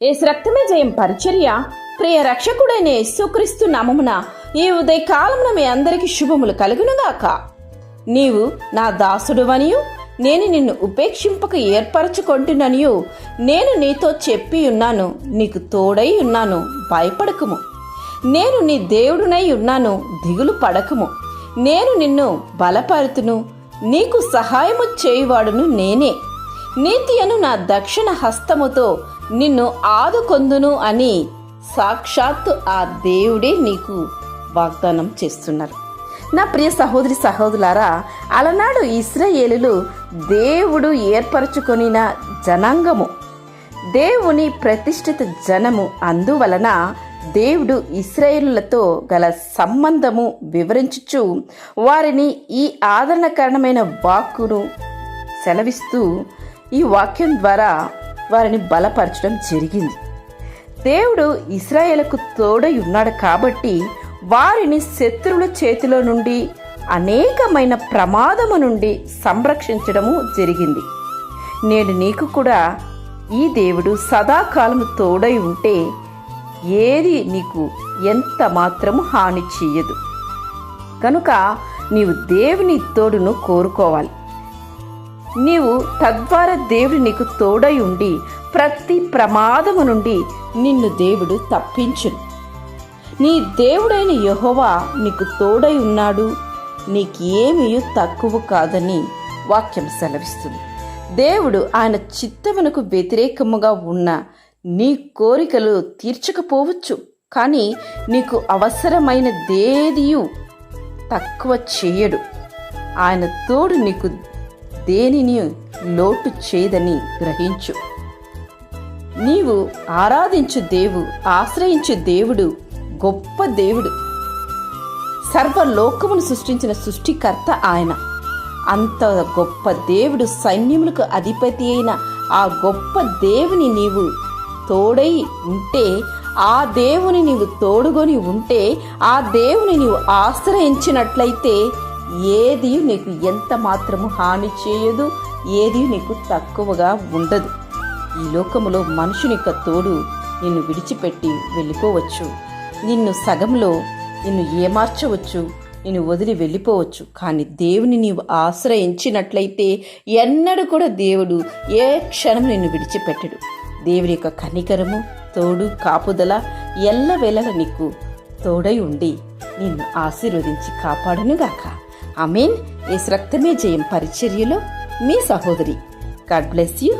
యేసు రక్తమే జయం పరిచర్య ప్రియ రక్షకుడైన యేసుక్రీస్తు నామమున ఈ ఉదయకాలమున మీ అందరికీ శుభములు కలుగునుగాక. నీవు నా దాసుడువనియు నేను నిన్ను ఉపేక్షింపక ఏర్పరచుకొంటుననియు నేను నీతో చెప్పి ఉన్నాను. నీకు తోడై ఉన్నాను, భయపడకుము. నేను నీ దేవుడునై ఉన్నాను, దిగులు పడకుము. నేను నిన్ను బలపరుతును, నీకు సహాయము చేయువాడును నేనే. నీతి అను నా దక్షిణ హస్తముతో నిన్ను ఆదుకొందును అని సాక్షాత్తు ఆ దేవుడే నీకు వాగ్దానం చేస్తున్నారు. నా ప్రియ సహోదరి సహోదరులారా, అలనాడు ఇశ్రాయేలులు దేవుడు ఏర్పరచుకొనిన జనాంగము, దేవుని ప్రతిష్ఠిత జనము. అందువలన దేవుడు ఇశ్రాయేలులతో గల సంబంధము వివరించుచు వారిని ఈ ఆదరణకరణమైన వాక్కును సెలవిస్తూ ఈ వాక్యం ద్వారా వారిని బలపరచడం జరిగింది. దేవుడు ఇశ్రాయేలుకు తోడై ఉన్నాడు కాబట్టి వారిని శత్రువుల చేతిలో నుండి అనేకమైన ప్రమాదము నుండి సంరక్షించడము జరిగింది. నేడు నీకు కూడా ఈ దేవుడు సదాకాలము తోడై ఉంటే ఏది నీకు ఎంత మాత్రము హాని చెయ్యదు. కనుక నీవు దేవుని తోడును కోరుకోవాలి. నీవు తద్వారా దేవుడు నీకు తోడై ఉండి ప్రతి ప్రమాదము నుండి నిన్ను దేవుడు తప్పించును. నీ దేవుడైన యెహోవా నీకు తోడై ఉన్నాడు, నీకేమీ తక్కువ కాదని వాక్యం సెలవిస్తుంది. దేవుడు ఆయన చిత్తమునకు వ్యతిరేకముగా ఉన్న నీ కోరికలు తీర్చకపోవచ్చు, కానీ నీకు అవసరమైన దేదియు తక్కువ చేయడు. ఆయన తోడు నీకు దేనిని లోటు చేయదని గ్రహించు. నీవు ఆరాధించు ఆశ్రయించు దేవుడు గొప్ప దేవుడు. సర్వలోకమును సృష్టించిన సృష్టికర్త ఆయన. అంత గొప్ప దేవుడు, సైన్యములకు అధిపతి అయిన ఆ గొప్ప దేవుని నీవు తోడై ఉంటే, ఆ దేవుని నీవు తోడుకొని ఉంటే, ఆ దేవుని నీవు ఆశ్రయించినట్లయితే ఏది నీకు ఎంత మాత్రము హాని చేయదు, ఏది నీకు తక్కువగా ఉండదు. ఈ లోకములో మనుషుని యొక్క తోడు నిన్ను విడిచిపెట్టి వెళ్ళిపోవచ్చు, నిన్ను సగంలో నిన్ను ఏమార్చవచ్చు, నిన్ను వదిలి వెళ్ళిపోవచ్చు. కానీ దేవుని నీవు ఆశ్రయించినట్లయితే ఎన్నడూ కూడా దేవుడు ఏ క్షణం నిన్ను విడిచిపెట్టడు. దేవుని యొక్క కనికరము, తోడు, కాపుదల ఎల్లవేళలా నీకు తోడై ఉండి నిన్ను ఆశీర్వదించి కాపాడునుగాక. ఆమేన్. యేసు రక్తమే జయం పరిచర్యలో మీ సహోదరి. God bless you.